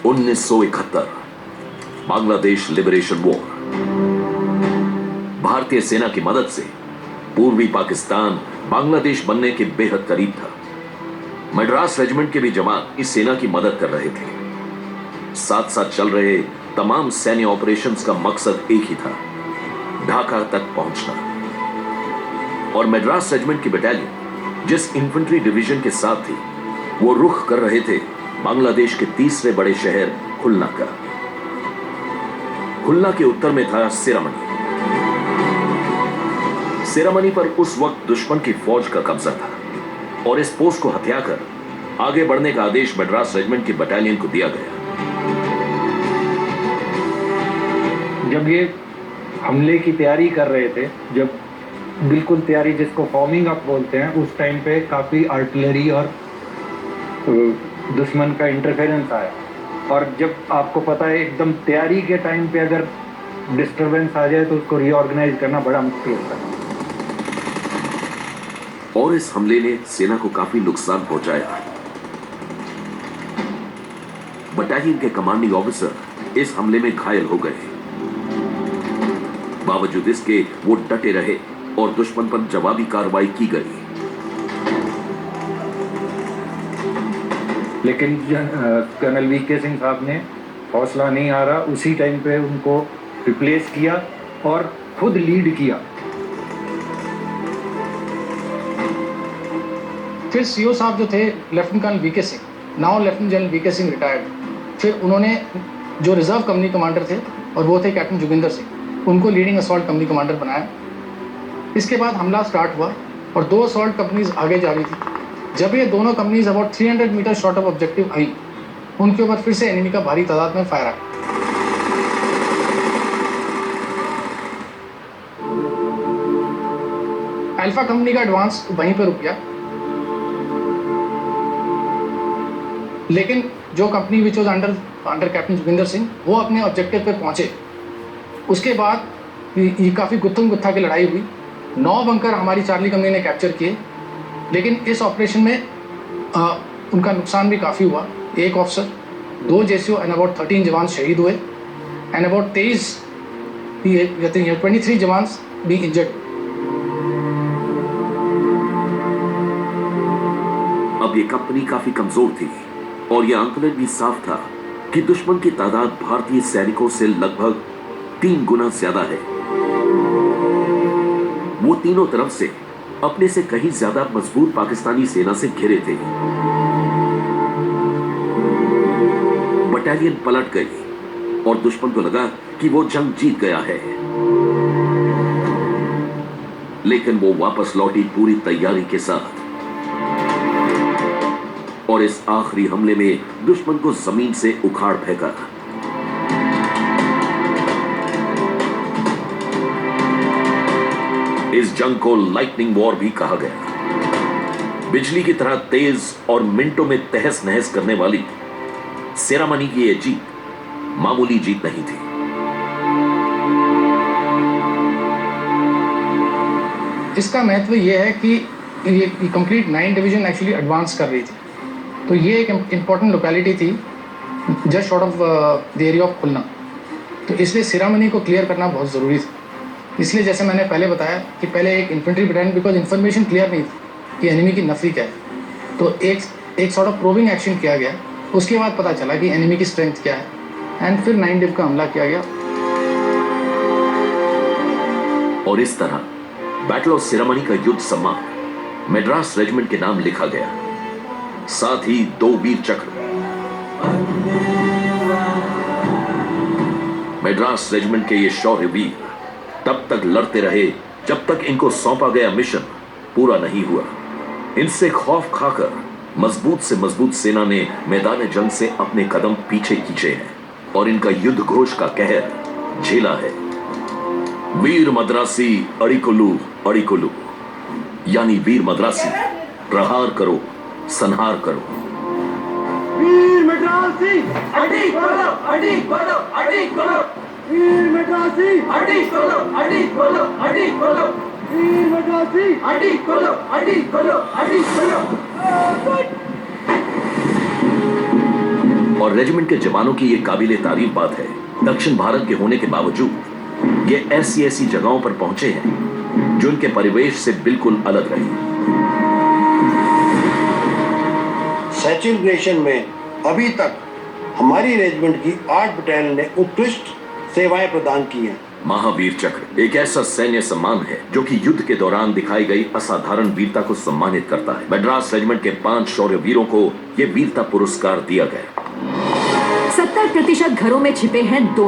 1971 Bangladesh liberation war. भारतीय सेना की मदद से पूर्वी पाकिस्तान बांग्लादेश बनने के बेहद करीब था। मद्रास रेजिमेंट के भी जवान इस सेना की मदद कर रहे थे। साथ साथ चल रहे तमाम सैन्य ऑपरेशंस का मकसद एक ही था, ढाका तक पहुंचना। और मद्रास रेजिमेंट की बटालियन जिस इन्फेंट्री डिवीजन के साथ थी, वो रुख कर रहे थे बांग्लादेश के तीसरे बड़े शहर खुलना का। खुलना के उत्तर में था सिरामनी। सिरामनी पर उस वक्त दुश्मन की फौज का कब्जा था और इस पोस्ट को हथियाकर आगे बढ़ने का आदेश मद्रास रेजिमेंट की बटालियन को दिया गया। जब ये हमले की तैयारी कर रहे थे, जब बिल्कुल तैयारी जिसको फॉर्मिंग अप बोलते हैं, उस टाइम पे काफ़ी आर्टिलरी और दुश्मन का इंटरफेरेंस आया। और जब आपको पता है एकदम तैयारी के टाइम पे अगर डिस्टरबेंस आ जाए तो उसको रीऑर्गेनाइज करना बड़ा मुश्किल होता है। और इस हमले ने सेना को काफी नुकसान पहुंचाया। बटालियन के कमांडिंग ऑफिसर इस हमले में घायल हो गए। बावजूद इसके वो डटे रहे और दुश्मन पर जवाबी कार्रवाई की गई। लेकिन कर्नल वीके सिंह साहब ने हौसला नहीं हारा, उसी टाइम पे उनको रिप्लेस किया और खुद लीड किया। फिर सीओ साहब जो थे lieutenant colonel VK Singh, now lieutenant general VK Singh retired, फिर उन्होंने जो रिजर्व कंपनी कमांडर थे और वो थे कैप्टन जोगिंदर सिंह, उनको लीडिंग असॉल्ट कंपनी कमांडर बनाया। इसके बाद हमला स्टार्ट हुआ और 2 असॉल्ट कंपनीज आगे जा रही थी। जब ये दोनों companies about 300 metre short of objective आई, उनके ऊपर फिर से एनिमी का भारी तादाद में फायर आया। अल्फा कंपनी का एडवांस वहीं पर रुक गया, लेकिन जो company which was under captain Joginder Singh, वो अपने ऑब्जेक्टिव पे पहुंचे। उसके बाद ये काफ़ी गुत्थम गुत्था की लड़ाई हुई। 9 बंकर हमारी चार्ली कंपनी ने कैप्चर किए, लेकिन इस ऑपरेशन में उनका नुकसान भी काफ़ी हुआ। 1 ऑफिसर, 2 जेसीओ एंड अबाउट 13 जवान शहीद हुए एंड अबाउट 23 जवान भी इंजर्ड। अब ये कंपनी काफी कमजोर थी और यह आंकलन भी साफ था कि दुश्मन की तादाद भारतीय सैनिकों से लगभग 3 गुना ज्यादा है। वो तीनों तरफ से अपने से कहीं ज्यादा मजबूत पाकिस्तानी सेना से घिरे थे। बटालियन पलट गई और दुश्मन को लगा कि वो जंग जीत गया है, लेकिन वो वापस लौटी पूरी तैयारी के साथ और इस आखिरी हमले में दुश्मन को जमीन से उखाड़ फेंका। इस जंग को लाइटनिंग वॉर भी कहा गया। बिजली की तरह तेज और मिनटों में तहस नहस करने वाली सिरामनी की यह जीत मामूली जीत नहीं थी। इसका महत्व यह है कि ये कंप्लीट 9 डिवीजन एक्चुअली एडवांस कर रही थी, तो ये एक इम्पॉर्टेंट लोकेलिटी थी just short of the area of Khulna. तो इसलिए सिरामनी को क्लियर करना बहुत ज़रूरी था। इसलिए जैसे मैंने पहले बताया कि पहले एक infantry battalion, because information clear नहीं थी कि एनिमी की नफरी क्या है, तो एक सॉर्ट ऑफ प्रोबिंग एक्शन किया गया। उसके बाद पता चला कि एनिमी की स्ट्रेंथ क्या है एंड फिर 9 डिव का हमला किया गया। और इस तरह बैटल ऑफ सिरामनी का युद्ध सम्मान मद्रास रेजिमेंट के नाम लिखा गया, साथ ही 2 वीर चक्र। मद्रास रेजिमेंट के ये शौर्य वीर तब तक लड़ते रहे जब तक इनको सौंपा गया मिशन पूरा नहीं हुआ। इनसे खौफ खाकर मजबूत से मजबूत सेना ने मैदान जंग से अपने कदम पीछे खींचे हैं और इनका युद्ध घोष का कहर झेला है। वीर मद्रासी अड़िकुलू अड़िकुलू, यानी वीर मद्रासी प्रहार करो, संहार करो। वीर मद्रासी अड़ी करो, अड़ी करो, अड़ी करो। वीर मद्रासी अड़ी करो, अड़ी करो, अड़ी करो। वीर मद्रासी अड़ी करो, अड़ी करो, अड़ी करो। और रेजिमेंट के जवानों की ये काबिले तारीफ बात है, दक्षिण भारत के होने के बावजूद ये ऐसी ऐसी जगहों पर पहुंचे हैं जो इनके परिवेश से बिल्कुल अलग रही। सैचुरेशन में अभी तक हमारी रेजिमेंट की 8 बटालियन ने उत्कृष्ट सेवाएं प्रदान की हैं। महावीर चक्र एक ऐसा सैन्य सम्मान है जो कि युद्ध के दौरान दिखाई गई असाधारण वीरता को सम्मानित करता है। मद्रास रेजिमेंट के 5 शौर्य वीरों को यह वीरता पुरस्कार दिया गया। 70% घरों में छिपे हैं 2